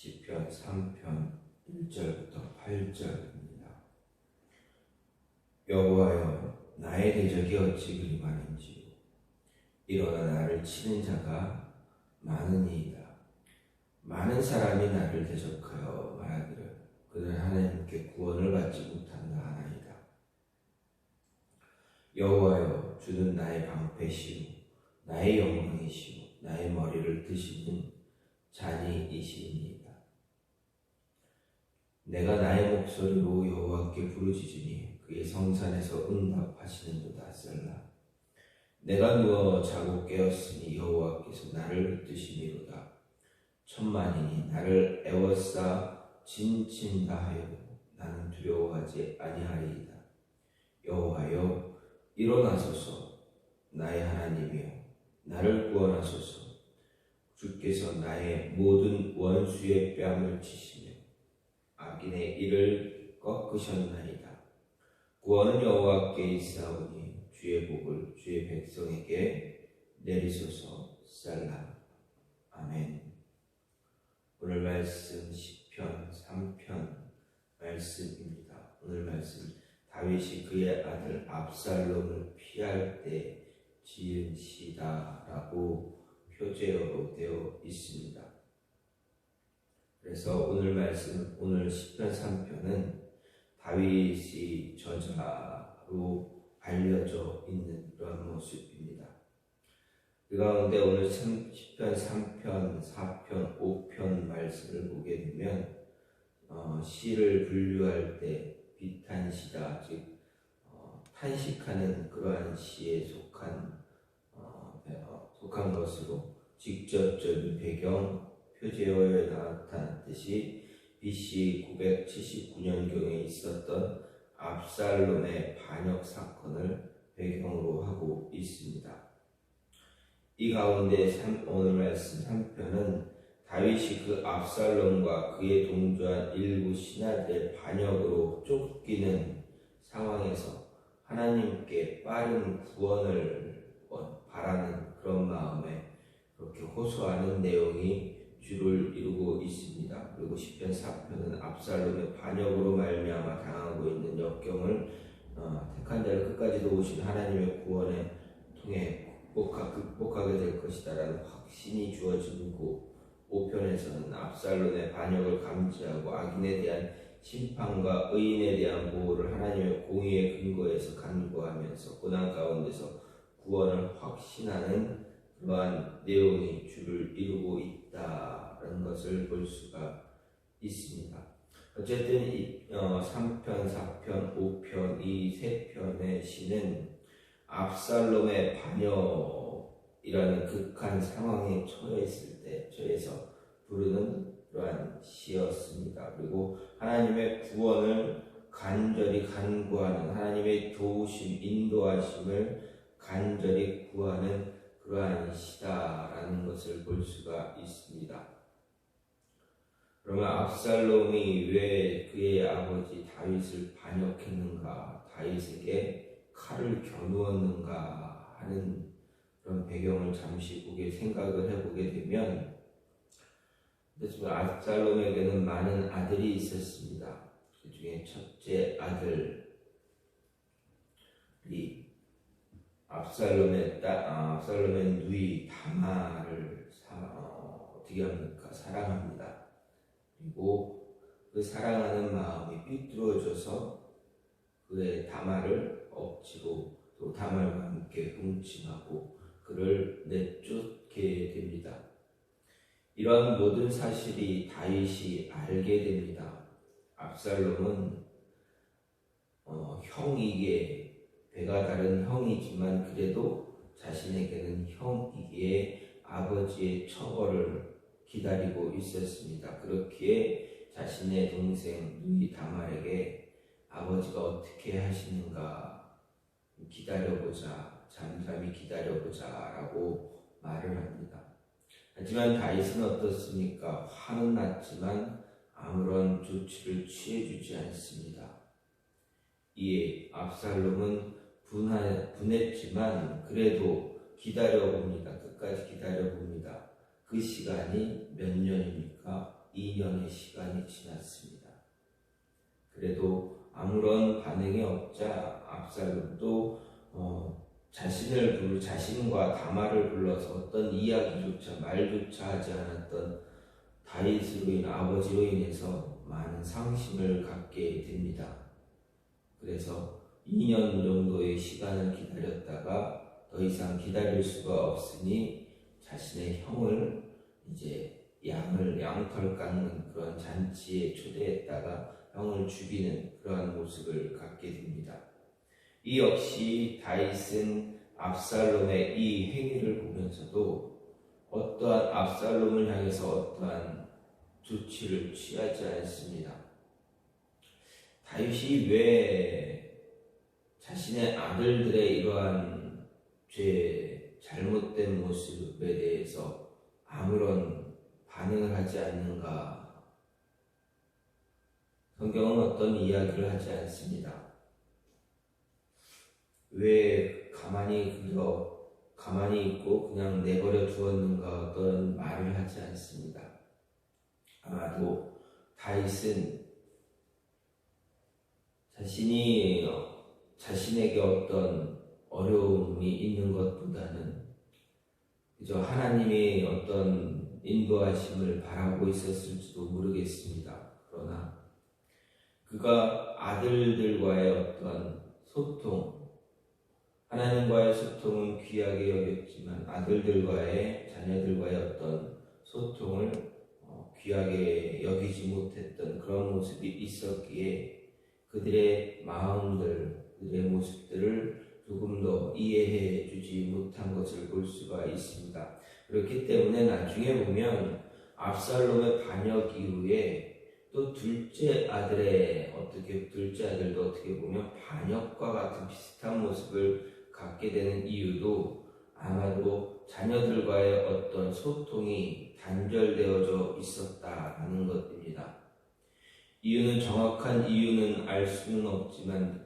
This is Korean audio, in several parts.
시편 3편 1절부터 8절입니다. 여호와여, 나의 대적이 어찌 그리 많은지, 일어나 나를 치는 자가 많으니이다. 많은 사람이 나를 대적하여 말하기를 그는 하나님께 구원을 받지 못한다 하나이다. 여호와여, 주는 나의 방패시오 나의 영광이시오 나의 머리를 드시는 잔이이시니이다. 내가 나의 목소리로 여호와께 부르짖으니 그의 성산에서 응답하시는도다. 셀라. 내가 누워 자고 깨었으니 여호와께서 나를 붙드시미로다. 천만인이 나를 애워싸 진친다 하여도 나는 두려워하지 아니하리이다. 여호와여, 일어나소서. 나의 하나님이여, 나를 구원하소서. 주께서 나의 모든 원수의 뺨을 치시며 악인의 이를 꺾으셨나이다. 구원은 여호와께 있사오니 주의 복을 주의 백성에게 내리소서. 셀라. 아멘. 오늘 말씀 시편 3편 말씀입니다. 오늘 말씀, 다윗이 그의 아들 압살롬을 피할 때 지은 시다라고 표제어로 되어 있습니다. 그래서 오늘 말씀, 오늘 시편 3편은 다윗이 저자로 알려져 있는 그런 모습입니다. 그 가운데 오늘 시편 3편, 4편, 5편 말씀을 보게 되면 시를 분류할 때 비탄시다, 즉 탄식하는 그러한 시에 속한 것으로 직접적인 배경, 표제어에 나타났듯이 BC 979년경에 있었던 압살롬의 반역 사건을 배경으로 하고 있습니다. 이 가운데 오늘 말씀 3편은 다윗이 그 압살롬과 그의 동조한 일부 신하들의 반역으로 쫓기는 상황에서 하나님께 빠른 구원을 바라는 그런 마음에 그렇게 호소하는 내용이 주를 이루고 있습니다. 그리고 시편 4편은 압살롬의 반역으로 말미암아 당하고 있는 역경을 택한 자를 끝까지 도우신 하나님의 구원에 통해 극복하게 될 것이다라는 확신이 주어지고, 5편에서는 압살롬의 반역을 감지하고 악인에 대한 심판과 의인에 대한 보호를 하나님의 공의의 근거에서 간구하면서 고난 가운데서 구원을 확신하는 그러한 내용이 주를 이루고 있다는 것을 볼 수가 있습니다. 어쨌든 이 3편, 4편, 5편 이 세 편의 시는 압살롬의 반역이라는 극한 상황에 처해서 부르는 그러한 시였습니다. 그리고 하나님의 구원을 간절히 간구하는, 하나님의 도우심, 인도하심을 간절히 구하는 그러한 시다라는 것을 볼 수가 있습니다. 그러면 압살롬이 왜 그의 아버지 다윗을 반역했는가, 다윗에게 칼을 겨누었는가 하는 그런 배경을 잠시 생각을 해보게 되면, 압살롬에게는 많은 아들이 있었습니다. 그 중에 첫째 아들이 압살롬의 누이 다말을 어떻게 합니까? 사랑합니다. 그리고 그 사랑하는 마음이 삐뚤어져서 그의 다말을 억지로 또 다말과 함께 훔침하고 그를 내쫓게 됩니다. 이러한 모든 사실이 다윗이 알게 됩니다. 압살롬은 형이기에, 배가 다른 형이지만 그래도 자신에게는 형이기에 아버지의 처벌을 기다리고 있었습니다. 그렇기에 자신의 동생 누이 다말에게 아버지가 어떻게 하시는가 기다려보자, 잠잠히 기다려보자 라고 말을 합니다. 하지만 다윗은 어떻습니까? 화는 났지만 아무런 조치를 취해주지 않습니다. 이에 압살롬은 분했지만 그래도 기다려봅니다. 끝까지 기다려봅니다. 그 시간이 몇 년입니까? 2년의 시간이 지났습니다. 그래도 아무런 반응이 없자 압살롬도 자신과 다말을 불러서 어떤 이야기조차 말조차 하지 않았던 다윗으로 인한 아버지로 인해서 많은 상심을 갖게 됩니다. 그래서 2년 정도의 시간을 기다렸다가 더 이상 기다릴 수가 없으니 자신의 형을 이제 양털 깎는 그런 잔치에 초대했다가 형을 죽이는 그러한 모습을 갖게 됩니다. 이 역시 다윗은 압살롬의 이 행위를 보면서도 어떠한 압살롬을 향해서 어떠한 조치를 취하지 않습니다. 다윗이 왜 자신의 아들들의 이러한 잘못된 모습에 대해서 아무런 반응을 하지 않는가? 성경은 어떤 이야기를 하지 않습니다. 왜 가만히 있고 그냥 내버려 두었는가 어떤 말을 하지 않습니다. 아마도 다윗은 자신에게 어떤 어려움이 있는 것보다는 그저 하나님의 어떤 인도하심을 바라고 있었을지도 모르겠습니다. 그러나 그가 아들들과의 어떤 소통, 하나님과의 소통은 귀하게 여겼지만 자녀들과의 어떤 소통을 귀하게 여기지 못했던 그런 모습이 있었기에 그들의 마음들, 그들의 모습들을 조금 더 이해해 주지 못한 것을 볼 수가 있습니다. 그렇기 때문에 나중에 보면 압살롬의 반역 이후에 또 둘째 아들도 어떻게 보면 반역과 같은 비슷한 모습을 갖게 되는 이유도 아마도 자녀들과의 어떤 소통이 단절되어져 있었다라는 것입니다. 정확한 이유는 알 수는 없지만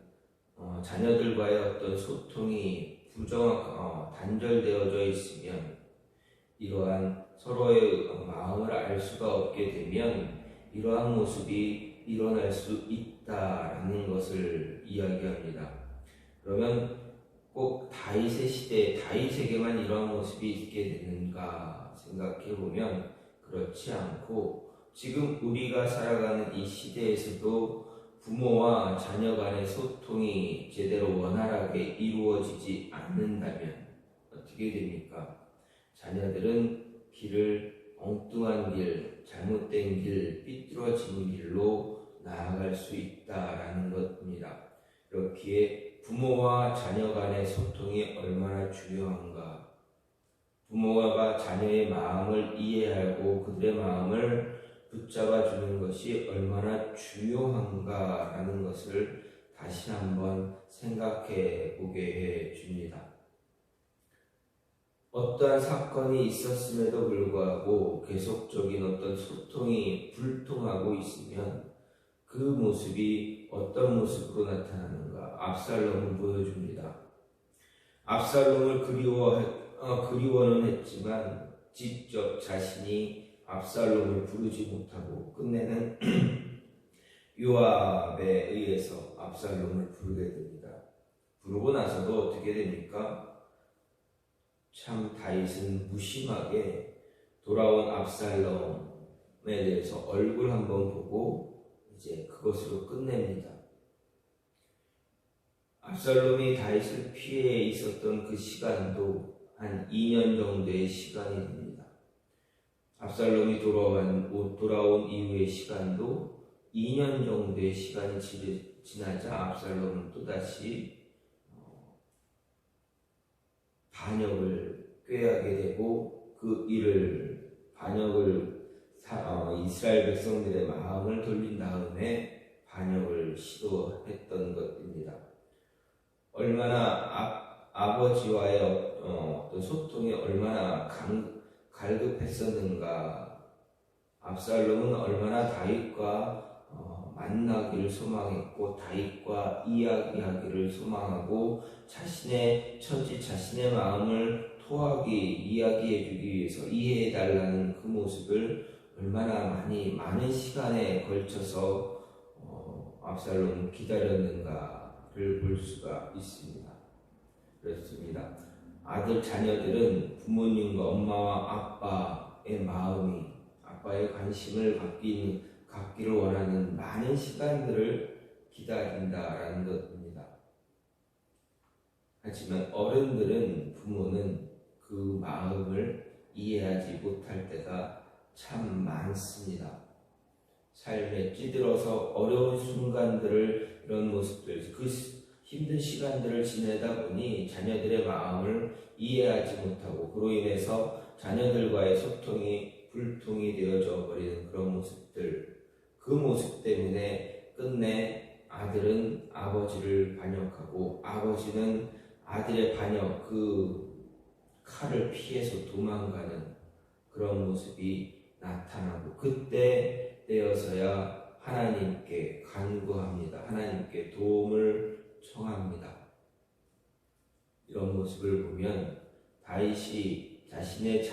자녀들과의 어떤 소통이 단절되어져 있으면 이러한 서로의 마음을 알 수가 없게 되면 이러한 모습이 일어날 수 있다라는 것을 이야기합니다. 그러면 꼭 다윗의 시대에 다윗에게만 이러한 모습이 있게 되는가 생각해 보면 그렇지 않고 지금 우리가 살아가는 이 시대에서도 부모와 자녀 간의 소통이 제대로 원활하게 이루어지지 않는다면 어떻게 됩니까? 자녀들은 엉뚱한 길, 잘못된 길, 삐뚤어진 길로 나아갈 수 있다라는 것입니다. 그렇기에 부모와 자녀 간의 소통이 얼마나 중요한가, 부모가 자녀의 마음을 이해하고 그들의 마음을 붙잡아주는 것이 얼마나 중요한가라는 것을 다시 한번 생각해 보게 해 줍니다. 어떠한 사건이 있었음에도 불구하고 계속적인 어떤 소통이 불통하고 있으면 그 모습이 어떤 모습으로 나타나는가 압살롬은 보여줍니다. 압살롬을 그리워는 했지만 직접 자신이 압살롬을 부르지 못하고 끝내는 요압에 의해서 압살롬을 부르게 됩니다. 부르고 나서도 어떻게 됩니까? 참 다윗은 무심하게 돌아온 압살롬에 대해서 얼굴 한번 보고 이제 그것으로 끝냅니다. 압살롬이 다윗을 피해 있었던 그 시간도 한 2년 정도의 시간이 됩니다. 압살롬이 돌아온 이후의 시간도 2년 정도의 시간이 지나자 압살롬은 또다시 반역을 꾀하게 되고 이스라엘 백성들의 마음을 돌린 다음에 반역을 시도했던 것입니다. 얼마나 아버지와의 어떤 소통이 얼마나 갈급했었는가. 압살롬은 얼마나 다윗과 만나기를 소망했고 다윗과 이야기하기를 소망하고 자신의 처지, 자신의 마음을 이야기해주기 위해서 이해해달라는 그 모습을 얼마나 많은 시간에 걸쳐서 압살롬을 기다렸는가를 볼 수가 있습니다. 그렇습니다. 아들 자녀들은 부모님과 엄마와 아빠의 마음이 아빠의 관심을 갖기를 원하는 많은 시간들을 기다린다라는 것입니다. 하지만 어른들은 부모는 그 마음을 이해하지 못할 때가 참 많습니다. 삶에 찌들어서 어려운 순간들을 이런 모습들, 그 힘든 시간들을 지내다 보니 자녀들의 마음을 이해하지 못하고 그로 인해서 자녀들과의 소통이 불통이 되어져 버리는 그런 모습들, 그 모습 때문에 끝내 아들은 아버지를 반역하고 아버지는 아들의 반역, 그 칼을 피해서 도망가는 그런 모습이 나타나고 그때 되어서야 하나님께 간구합니다. 하나님께 도움을 청합니다. 이런 모습을 보면 다윗이 자신의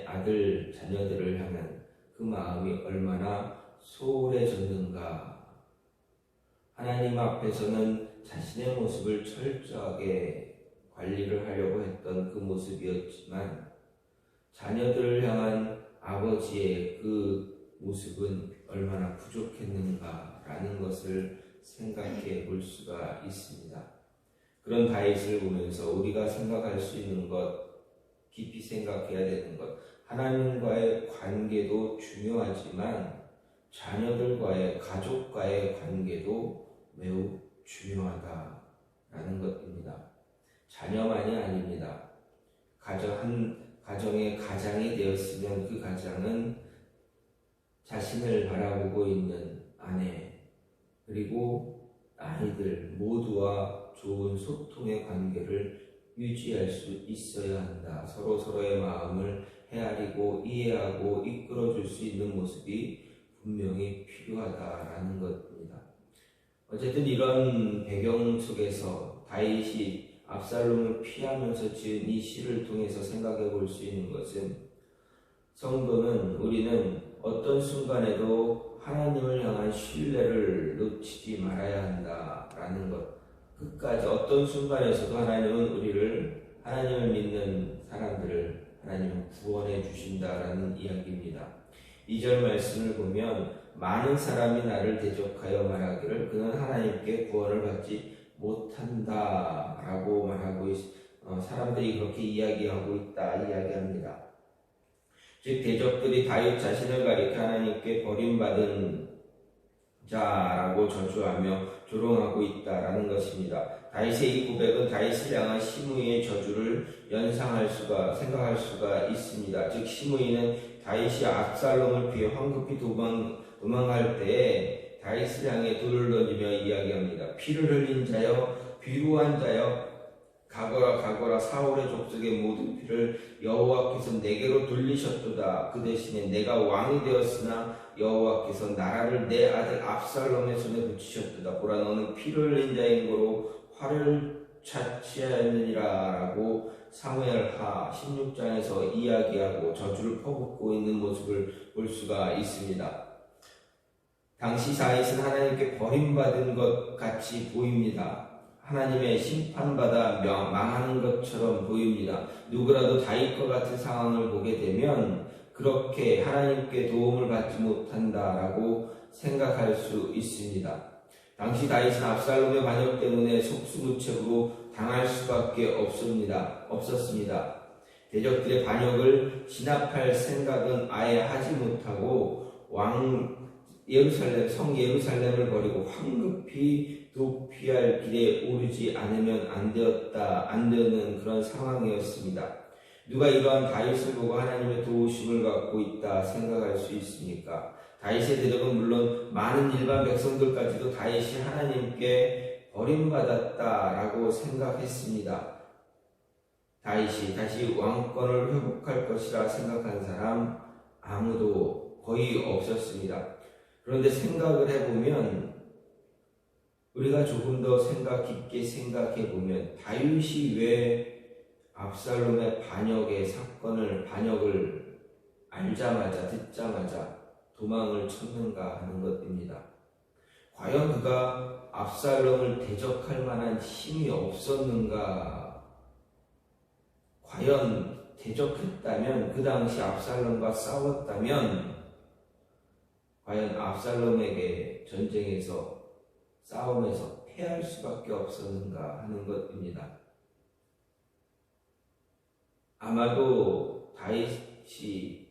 아들 자녀들을 향한 그 마음이 얼마나 소홀해졌는가. 하나님 앞에서는 자신의 모습을 철저하게 관리를 하려고 했던 그 모습이었지만 자녀들을 향한 아버지의 그 모습은 얼마나 부족했는가라는 것을 생각해 볼 수가 있습니다. 그런 다윗을 보면서 우리가 생각할 수 있는 것, 깊이 생각해야 되는 것, 하나님과의 관계도 중요하지만 자녀들과의, 가족과의 관계도 매우 중요하다라는 것입니다. 자녀만이 아닙니다. 가정의 가장이 되었으면 그 가장은 자신을 바라보고 있는 아내 그리고 아이들 모두와 좋은 소통의 관계를 유지할 수 있어야 한다. 서로의 마음을 헤아리고 이해하고 이끌어줄 수 있는 모습이 분명히 필요하다라는 것입니다. 어쨌든 이런 배경 속에서 다윗이 압살롬을 피하면서 지은 이 시를 통해서 생각해 볼 수 있는 것은 성도는 우리는 어떤 순간에도 하나님을 향한 신뢰를 놓치지 말아야 한다라는 것. 끝까지 어떤 순간에서도 하나님을 믿는 사람들을 하나님은 구원해 주신다라는 이야기입니다. 2절 말씀을 보면 많은 사람이 나를 대적하여 말하기를 그는 하나님께 구원을 받지 못한다라고 말하고 사람들이 그렇게 이야기하고 있다 이야기합니다. 즉 대적들이 다윗 자신을 가리켜 하나님께 버림받은 자라고 저주하며 조롱하고 있다라는 것입니다. 다윗의 이 고백은 다윗을 향한 시므이의 저주를 생각할 수가 있습니다. 즉 시므이는 다윗이 압살롬을 피해 황급히 도망갈 때에 다윗을 향해 돌을 던지며 이야기합니다. 피를 흘린 자여, 비루한 자여, 가거라 사울의 족속의 모든 피를 여호와께서 내게로 돌리셨도다. 그 대신에 내가 왕이 되었으나 여호와께서 나라를 내 아들 압살롬의 손에 붙이셨도다. 보라 너는 피를 흘린 자인 고로 화를 자취하였느니라 라고 사무엘하 16장에서 이야기하고 저주를 퍼붓고 있는 모습을 볼 수가 있습니다. 당시 다윗은 하나님께 버림받은 것 같이 보입니다. 하나님의 심판받아 망하는 것처럼 보입니다. 누구라도 다윗과 같은 상황을 보게 되면 그렇게 하나님께 도움을 받지 못한다라고 생각할 수 있습니다. 당시 다윗은 압살롬의 반역 때문에 속수무책으로 당할 수밖에 없었습니다. 대적들의 반역을 진압할 생각은 아예 하지 못하고 성 예루살렘을 버리고 황급히 도피할 길에 오르지 않으면 안 되는 그런 상황이었습니다. 누가 이러한 다윗을 보고 하나님의 도우심을 갖고 있다 생각할 수 있습니까? 다윗의 대적은 물론 많은 일반 백성들까지도 다윗이 하나님께 버림받았다라고 생각했습니다. 다윗이 다시 왕권을 회복할 것이라 생각한 사람 아무도 거의 없었습니다. 그런데 생각을 해보면 우리가 조금 더 깊게 생각해보면 다윗이 왜 압살롬의 반역을 알자마자 듣자마자 도망을 쳤는가 하는 것입니다. 과연 그가 압살롬을 대적할 만한 힘이 없었는가? 과연 대적했다면, 그 당시 압살롬과 싸웠다면 과연 압살롬에게 전쟁에서, 싸움에서 패할 수밖에 없었는가 하는 것입니다. 아마도 다윗이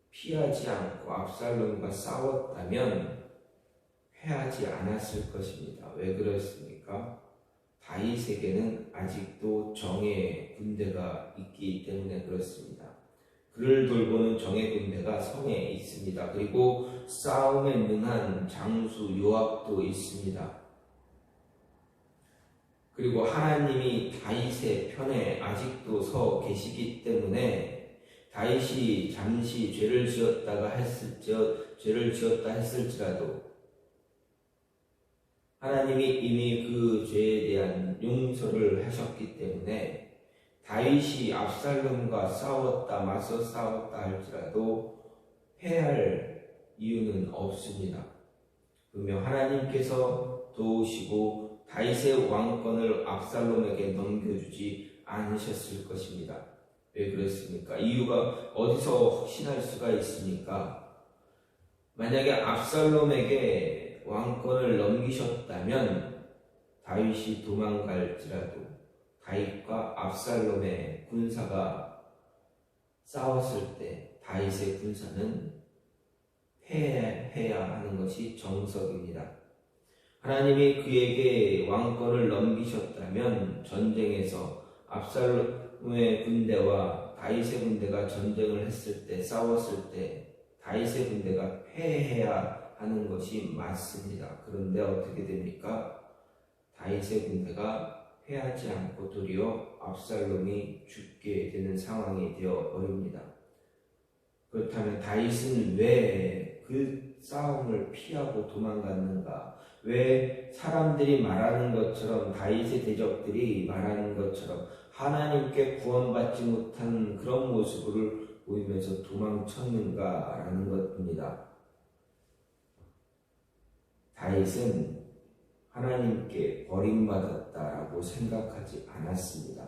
피하지 않고 압살롬과 싸웠다면 패하지 않았을 것입니다. 왜 그렇습니까? 다윗에게는 아직도 정의 군대가 있기 때문에 그렇습니다. 그를 돌보는 정의 군대가 성에 있습니다. 그리고 싸움에 능한 장수 요압도 있습니다. 그리고 하나님이 다윗의 편에 아직도 서 계시기 때문에 다윗이 잠시 죄를 지었다 했을지라도 하나님이 이미 그 죄에 대한 용서를 하셨기 때문에 다윗이 압살롬과 맞서 싸웠다 할지라도 패할 이유는 없습니다. 분명 하나님께서 도우시고 다윗의 왕권을 압살롬에게 넘겨주지 않으셨을 것입니다. 왜 그렇습니까? 이유가 어디서 확신할 수가 있습니까? 만약에 압살롬에게 왕권을 넘기셨다면 다윗이 도망갈지라도 다윗과 압살롬의 군사가 싸웠을 때 다윗의 군사는 패해야 하는 것이 정석입니다. 하나님이 그에게 왕권을 넘기셨다면 전쟁에서 압살롬의 군대와 다윗의 군대가 전쟁을 했을 때, 싸웠을 때 다윗의 군대가 패해야 하는 것이 맞습니다. 그런데 어떻게 됩니까? 다윗의 군대가 패하지 않고 도리어 압살롬이 죽게 되는 상황이 되어 버립니다. 그렇다면 다윗은 왜 그 싸움을 피하고 도망갔는가? 왜 사람들이 말하는 것처럼, 다윗의 대적들이 말하는 것처럼 하나님께 구원받지 못한 그런 모습을 보이면서 도망쳤는가라는 것입니다. 다윗은 하나님께 버림받았다라고 생각하지 않았습니다.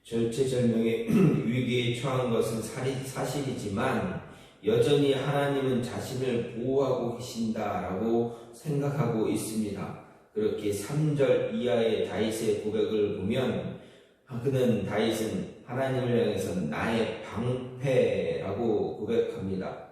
절체절명의 위기에 처한 것은 사실이지만 여전히 하나님은 자신을 보호하고 계신다라고 생각하고 있습니다. 그렇게 3절 이하의 다윗의 고백을 보면 다윗은 하나님을 향해서 나의 방패라고 고백합니다.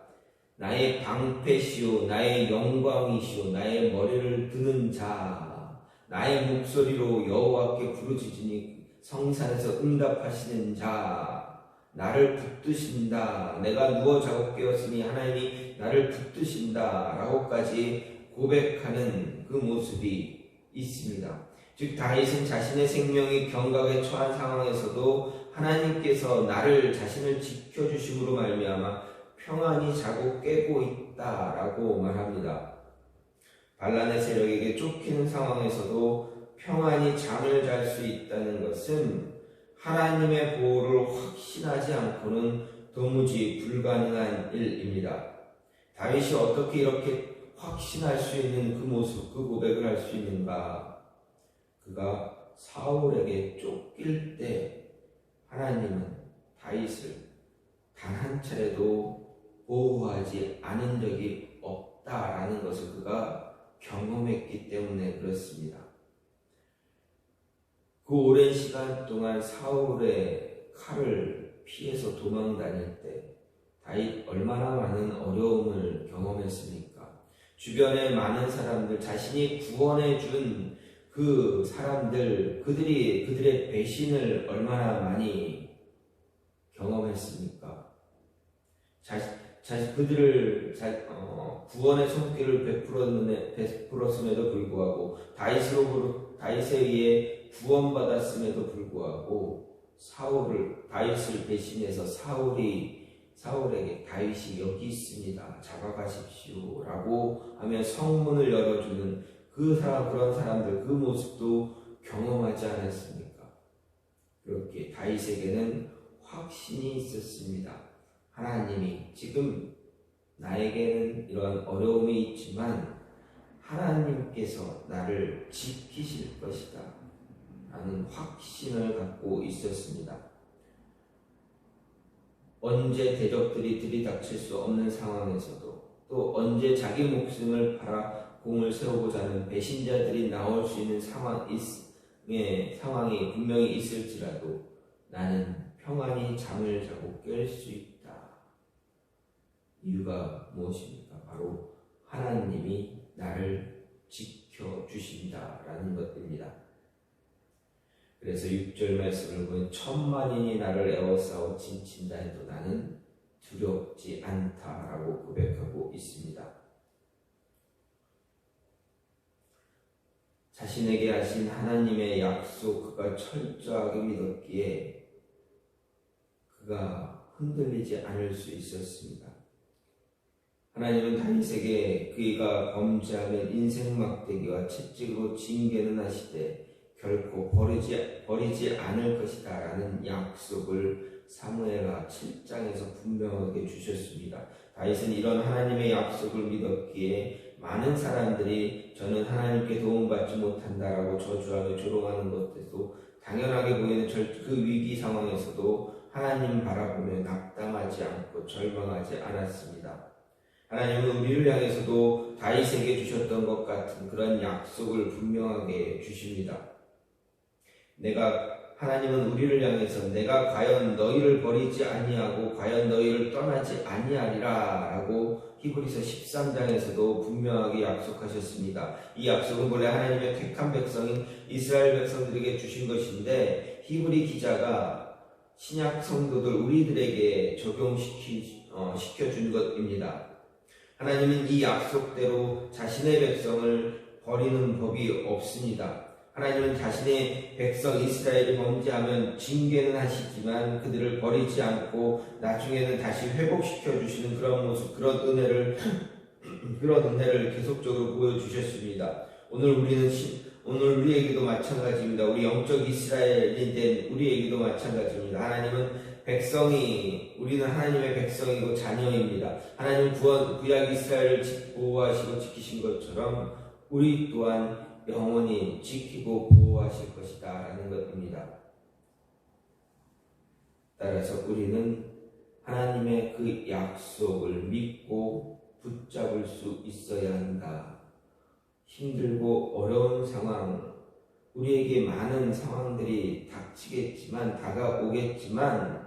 나의 방패시오, 나의 영광이시오, 나의 머리를 드는 자, 나의 목소리로 여호와께 부르짖으니 성산에서 응답하시는 자, 나를 붙드신다, 내가 누워 자고 깨었으니 하나님이 나를 붙드신다 라고까지 고백하는 그 모습이 있습니다. 즉 다윗은 자신의 생명이 경각에 처한 상황에서도 하나님께서 자신을 지켜주심으로 말미암아 평안히 자고 깨고 있다라고 말합니다. 반란의 세력에게 쫓기는 상황에서도 평안히 잠을 잘 수 있다는 것은 하나님의 보호를 확신하지 않고는 도무지 불가능한 일입니다. 다윗이 어떻게 이렇게 확신할 수 있는 그 모습, 그 고백을 할 수 있는가? 그가 사울에게 쫓길 때 하나님은 다윗을 단 한 차례도 보호하지 않은 적이 없다라는 것을 그가 경험했기 때문에 그렇습니다. 그 오랜 시간 동안 사울의 칼을 피해서 도망 다닐 때 다윗 얼마나 많은 어려움을 경험했습니까? 주변에 많은 사람들, 자신이 구원해 준 그 사람들, 그들의 배신을 얼마나 많이 경험했습니까? 구원의 손길을 베풀었음에도 불구하고 다윗에 의해 구원받았음에도 불구하고 다윗을 배신해서 사울에게 다윗이 여기 있습니다, 잡아가십시오 라고 하며 성문을 열어주는 그런 사람들, 그 모습도 경험하지 않았습니까? 그렇게 다윗에게는 확신이 있었습니다. 하나님이 지금 나에게는 이런 어려움이 있지만 하나님께서 나를 지키실 것이다 라는 확신을 갖고 있었습니다. 언제 대적들이 들이닥칠 수 없는 상황에서도 또 언제 자기 목숨을 팔아 공을 세우고자 하는 배신자들이 나올 수 있는 상황이 분명히 있을지라도 나는 평안히 잠을 자고 깰 수 있다. 이유가 무엇입니까? 바로 하나님이 나를 지켜주신다라는 것입니다. 그래서 6절 말씀을 보면 천만인이 나를 에워싸고 진친다 해도 나는 두렵지 않다라고 고백하고 있습니다. 자신에게 하신 하나님의 약속 그가 철저하게 믿었기에 그가 흔들리지 않을 수 있었습니다. 하나님은 다윗에게 그가 범죄하면 인생 막대기와 채찍으로 징계는 하시되 결코 버리지 않을 것이다 라는 약속을 사무엘하 7장에서 분명하게 주셨습니다. 다윗은 이런 하나님의 약속을 믿었기에 많은 사람들이 저는 하나님께 도움받지 못한다라고 저주하며 조롱하는 것에도 당연하게 보이는 그 위기 상황에서도 하나님 바라보며 낙담하지 않고 절망하지 않았습니다. 하나님은 우리를 향해서도 다윗에게 주셨던 것 같은 그런 약속을 분명하게 주십니다. 하나님은 우리를 향해서 내가 과연 너희를 버리지 아니하고 과연 너희를 떠나지 아니하리라 라고 히브리서 13장에서도 분명하게 약속하셨습니다. 이 약속은 본래 하나님의 택한 백성인 이스라엘 백성들에게 주신 것인데 히브리 기자가 신약 성도들 우리들에게 적용시켜준 것입니다. 하나님은 이 약속대로 자신의 백성을 버리는 법이 없습니다. 하나님은 자신의 백성 이스라엘이 범죄하면 징계는 하시지만 그들을 버리지 않고 나중에는 다시 회복시켜 주시는 그런 모습, 그런 은혜를 계속적으로 보여주셨습니다. 오늘 우리에게도 마찬가지입니다. 우리 영적 이스라엘인 된 우리에게도 마찬가지입니다. 우리는 하나님의 백성이고 자녀입니다. 하나님은 구약 이스라엘을 보호하시고 지키신 것처럼 우리 또한 영원히 지키고 보호하실 것이다 라는 것입니다. 따라서 우리는 하나님의 그 약속을 믿고 붙잡을 수 있어야 한다. 힘들고 어려운 상황, 우리에게 많은 상황들이 다가오겠지만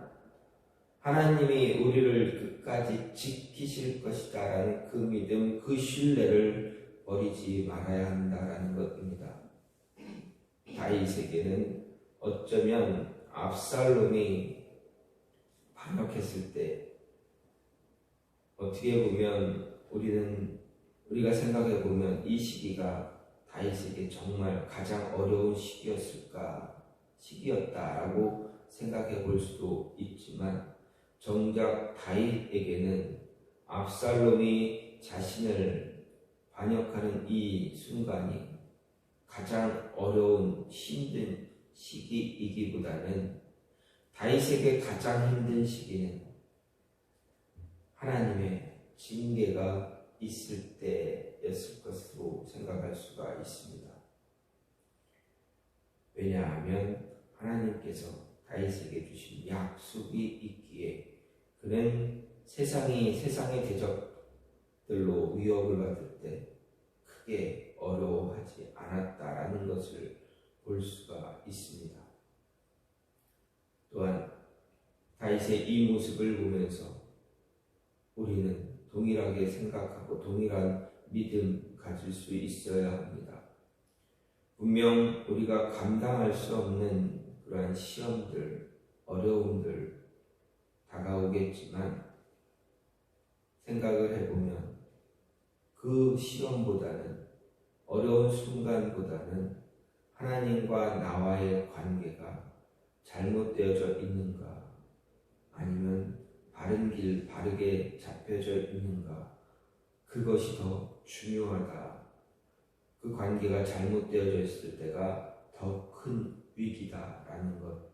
하나님이 우리를 끝까지 지키실 것이다 라는 그 믿음, 그 신뢰를 버리지 말아야 한다라는 것입니다. 다윗에게는 어쩌면 압살롬이 반역했을 때 어떻게 보면 우리가 생각해 보면 이 시기가 다윗에게 정말 가장 어려운 시기였다라고 생각해 볼 수도 있지만 정작 다윗에게는 압살롬이 자신을 반역하는 이 순간이 가장 어려운 힘든 시기이기보다는 다윗에게 가장 힘든 시기는 하나님의 징계가 있을 때였을 것으로 생각할 수가 있습니다. 왜냐하면 하나님께서 다윗에게 주신 약속이 있기에 그는 세상의 대적들로 위협을 받을 때 크게 어려워하지 않았다라는 것을 볼 수가 있습니다. 또한 다윗의 이 모습을 보면서 우리는 동일하게 생각하고 동일한 믿음 가질 수 있어야 합니다. 분명 우리가 감당할 수 없는 그러한 시험들, 어려움들 다가오겠지만 생각을 해보면 그 시험보다는 어려운 순간보다는 하나님과 나와의 관계가 잘못되어져 있는가 아니면 바른 길 바르게 잡혀져 있는가 그것이 더 중요하다. 그 관계가 잘못되어져 있을 때가 더 큰 위기다라는 것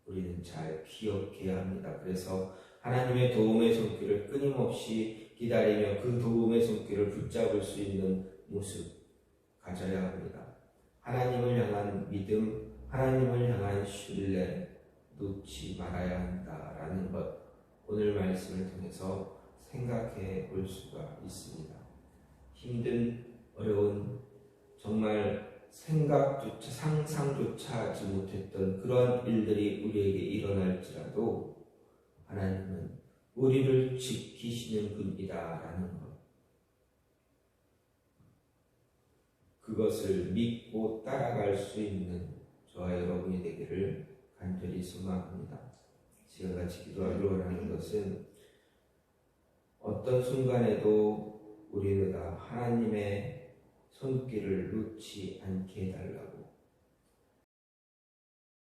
우리는 잘 기억해야 합니다. 그래서 하나님의 도움의 손길을 끊임없이 기다리며 그 도움의 손길을 붙잡을 수 있는 모습 가져야 합니다. 하나님을 향한 믿음, 하나님을 향한 신뢰 놓지 말아야 한다라는 것, 오늘 말씀을 통해서 생각해 볼 수가 있습니다. 힘든, 어려운, 정말 생각조차, 상상조차 하지 못했던 그러한 일들이 우리에게 일어날지라도 하나님은 우리를 지키시는 분이다라는 것, 그것을 믿고 따라갈 수 있는 저와 여러분이 되기를 간절히 소망합니다. 지금 같이 기도하기로 원하는 것은 어떤 순간에도 우리가 하나님의 손길을 놓지 않게 해달라고,